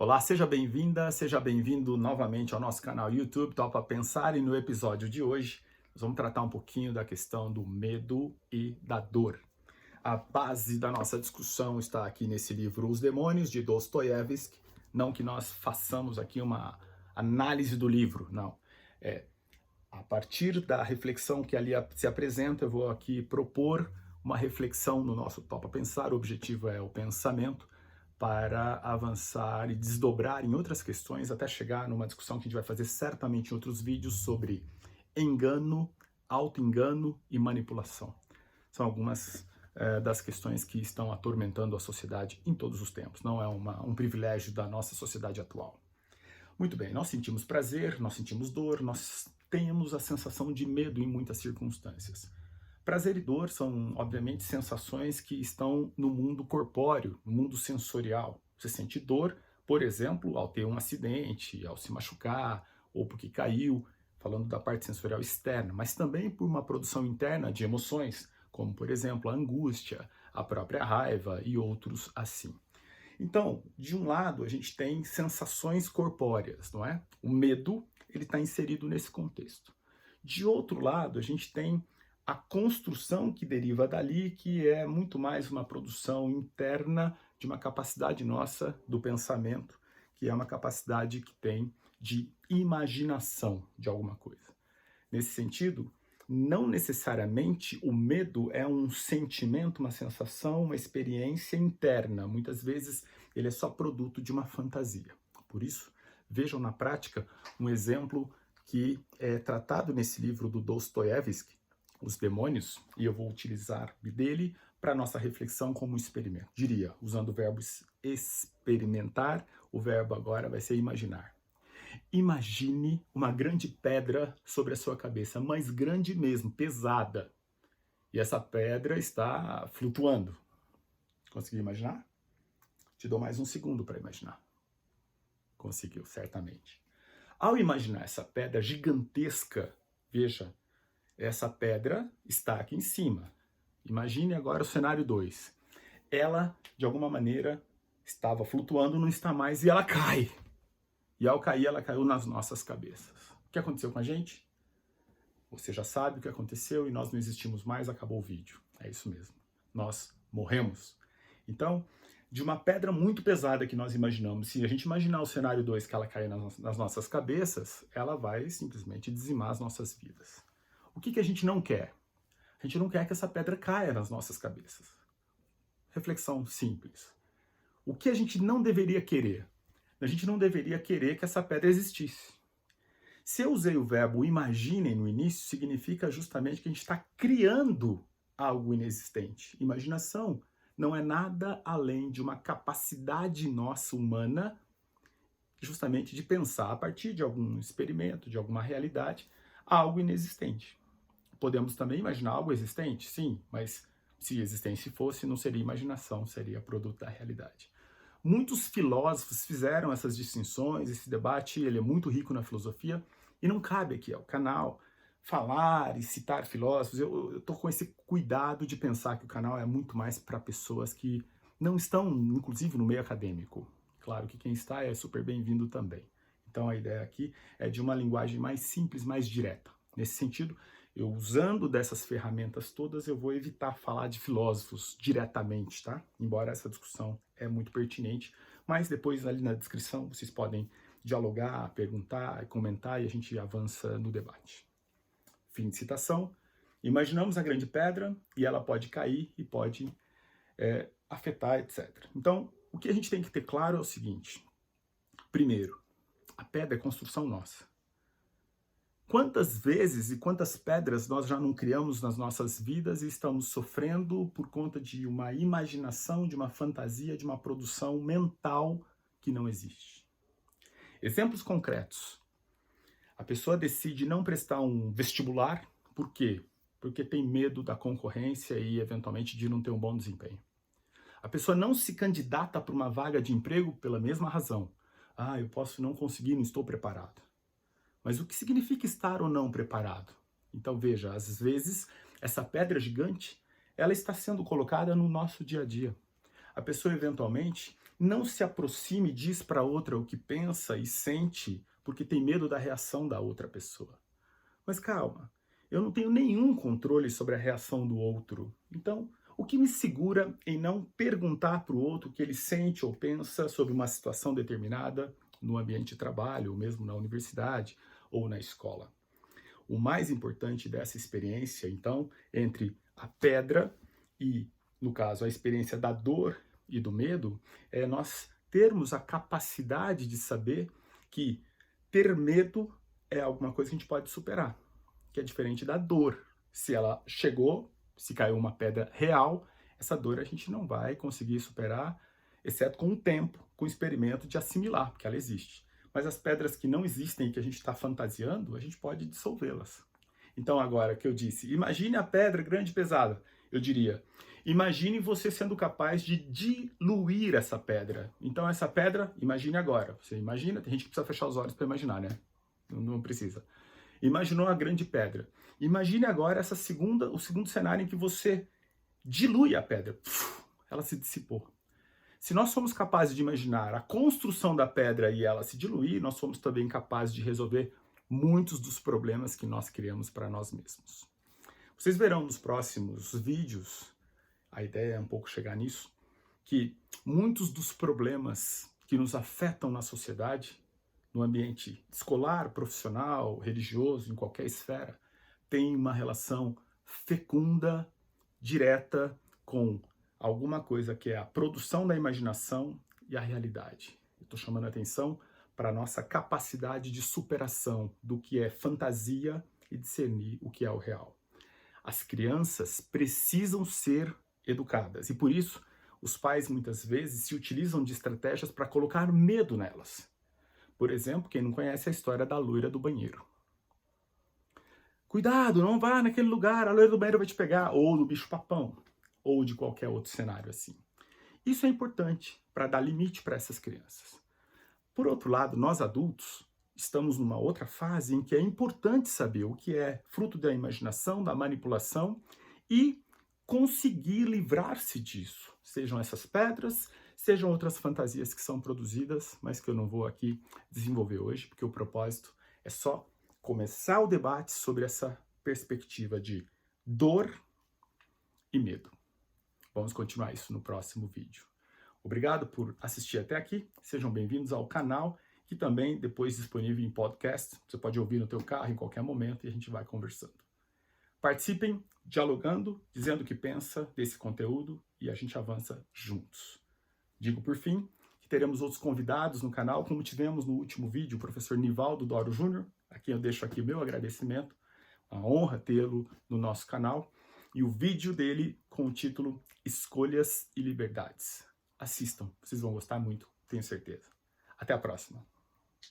Olá, seja bem-vinda, seja bem-vindo novamente ao nosso canal YouTube Topa Pensar, e no episódio de hoje nós vamos tratar um pouquinho da questão do medo e da dor. A base da nossa discussão está aqui nesse livro Os Demônios, de Dostoiévski. Não que nós façamos aqui uma análise do livro, não. A partir da reflexão que ali se apresenta, eu vou aqui propor uma reflexão no nosso Topa Pensar. O objetivo é o pensamento, para avançar e desdobrar em outras questões, até chegar numa discussão que a gente vai fazer certamente em outros vídeos sobre engano, auto-engano e manipulação. São algumas das questões que estão atormentando a sociedade em todos os tempos. Não é um privilégio da nossa sociedade atual. Muito bem, nós sentimos prazer, nós sentimos dor, nós temos a sensação de medo em muitas circunstâncias. Prazer e dor são, obviamente, sensações que estão no mundo corpóreo, no mundo sensorial. Você sente dor, por exemplo, ao ter um acidente, ao se machucar, ou porque caiu, falando da parte sensorial externa, mas também por uma produção interna de emoções, como, por exemplo, a angústia, a própria raiva e outros assim. Então, de um lado, a gente tem sensações corpóreas, não é? O medo, ele está inserido nesse contexto. De outro lado, a gente tem a construção que deriva dali, que é muito mais uma produção interna de uma capacidade nossa do pensamento, que é uma capacidade que tem de imaginação de alguma coisa. Nesse sentido, não necessariamente o medo é um sentimento, uma sensação, uma experiência interna. Muitas vezes ele é só produto de uma fantasia. Por isso, vejam na prática um exemplo que é tratado nesse livro do Dostoiévski, Os Demônios, e eu vou utilizar dele para nossa reflexão como um experimento. Diria, usando o verbo experimentar, o verbo agora vai ser imaginar. Imagine uma grande pedra sobre a sua cabeça, mas grande mesmo, pesada. E essa pedra está flutuando. Conseguiu imaginar? Te dou mais um segundo para imaginar. Conseguiu, certamente. Ao imaginar essa pedra gigantesca, veja, essa pedra está aqui em cima. Imagine agora o cenário 2. Ela, de alguma maneira, estava flutuando, não está mais, e ela cai. E ao cair, ela caiu nas nossas cabeças. O que aconteceu com a gente? Você já sabe o que aconteceu e nós não existimos mais, acabou o vídeo. É isso mesmo. Nós morremos. Então, de uma pedra muito pesada que nós imaginamos, se a gente imaginar o cenário 2, que ela cai nas nossas cabeças, ela vai simplesmente dizimar as nossas vidas. O que a gente não quer? A gente não quer que essa pedra caia nas nossas cabeças. Reflexão simples. O que a gente não deveria querer? A gente não deveria querer que essa pedra existisse. Se eu usei o verbo imaginem no início, significa justamente que a gente está criando algo inexistente. Imaginação não é nada além de uma capacidade nossa humana, justamente de pensar a partir de algum experimento, de alguma realidade, algo inexistente. Podemos também imaginar algo existente? Sim, mas se existência fosse, não seria imaginação, seria produto da realidade. Muitos filósofos fizeram essas distinções, esse debate ele é muito rico na filosofia, e não cabe aqui ao canal falar e citar filósofos. Eu estou com esse cuidado de pensar que o canal é muito mais para pessoas que não estão, inclusive, no meio acadêmico. Claro que quem está é super bem-vindo também. Então a ideia aqui é de uma linguagem mais simples, mais direta. Nesse sentido, eu usando dessas ferramentas todas, eu vou evitar falar de filósofos diretamente, tá? Embora essa discussão é muito pertinente, mas depois ali na descrição vocês podem dialogar, perguntar, comentar e a gente avança no debate. Fim de citação. Imaginamos a grande pedra e ela pode cair e pode afetar, etc. Então, o que a gente tem que ter claro é o seguinte. Primeiro, a pedra é construção nossa. Quantas vezes e quantas pedras nós já não criamos nas nossas vidas e estamos sofrendo por conta de uma imaginação, de uma fantasia, de uma produção mental que não existe? Exemplos concretos. A pessoa decide não prestar um vestibular, por quê? Porque tem medo da concorrência e, eventualmente, de não ter um bom desempenho. A pessoa não se candidata para uma vaga de emprego pela mesma razão. Eu posso não conseguir, não estou preparado. Mas o que significa estar ou não preparado? Então veja, às vezes essa pedra gigante, ela está sendo colocada no nosso dia a dia. A pessoa eventualmente Não se aproxime e diz para outra o que pensa e sente porque tem medo da reação da outra pessoa. Mas calma, eu não tenho nenhum controle sobre a reação do outro. Então, o que me segura em não perguntar para o outro o que ele sente ou pensa sobre uma situação determinada no ambiente de trabalho, ou mesmo na universidade ou na escola? O mais importante dessa experiência, então, entre a pedra e, no caso, a experiência da dor e do medo, é nós termos a capacidade de saber que ter medo é alguma coisa que a gente pode superar, que é diferente da dor. Se ela chegou, se caiu uma pedra real, essa dor a gente não vai conseguir superar, exceto com o tempo, com o experimento de assimilar, porque ela existe. Mas as pedras que não existem e que a gente está fantasiando, a gente pode dissolvê-las. Então agora que eu disse, imagine a pedra grande e pesada, eu diria, imagine você sendo capaz de diluir essa pedra. Então essa pedra, imagine agora. Você imagina, tem gente que precisa fechar os olhos para imaginar, né? Não precisa. Imaginou a grande pedra. Imagine agora o segundo cenário em que você dilui a pedra. Ela se dissipou. Se nós somos capazes de imaginar a construção da pedra e ela se diluir, nós somos também capazes de resolver muitos dos problemas que nós criamos para nós mesmos. Vocês verão nos próximos vídeos, a ideia é um pouco chegar nisso, que muitos dos problemas que nos afetam na sociedade, no ambiente escolar, profissional, religioso, em qualquer esfera, têm uma relação fecunda, direta com alguma coisa que é a produção da imaginação e a realidade. Eu estou chamando a atenção para a nossa capacidade de superação do que é fantasia e discernir o que é o real. As crianças precisam ser educadas e por isso os pais muitas vezes se utilizam de estratégias para colocar medo nelas. Por exemplo, quem não conhece a história da loira do banheiro. Cuidado, não vá naquele lugar, a loira do banheiro vai te pegar, ou do bicho-papão, ou de qualquer outro cenário assim. Isso é importante para dar limite para essas crianças. Por outro lado, nós adultos estamos numa outra fase em que é importante saber o que é fruto da imaginação, da manipulação e conseguir livrar-se disso. Sejam essas pedras, sejam outras fantasias que são produzidas, mas que eu não vou aqui desenvolver hoje, porque o propósito é só começar o debate sobre essa perspectiva de dor e medo. Vamos continuar isso no próximo vídeo. Obrigado por assistir até aqui. Sejam bem-vindos ao canal, que também depois disponível em podcast. Você pode ouvir no teu carro em qualquer momento e a gente vai conversando. Participem, dialogando, dizendo o que pensa desse conteúdo e a gente avança juntos. Digo por fim que teremos outros convidados no canal, como tivemos no último vídeo, o professor Nivaldo Doro Júnior, a quem eu deixo aqui o meu agradecimento. Uma honra tê-lo no nosso canal. E o vídeo dele com o título Escolhas e Liberdades. Assistam, vocês vão gostar muito, tenho certeza. Até a próxima.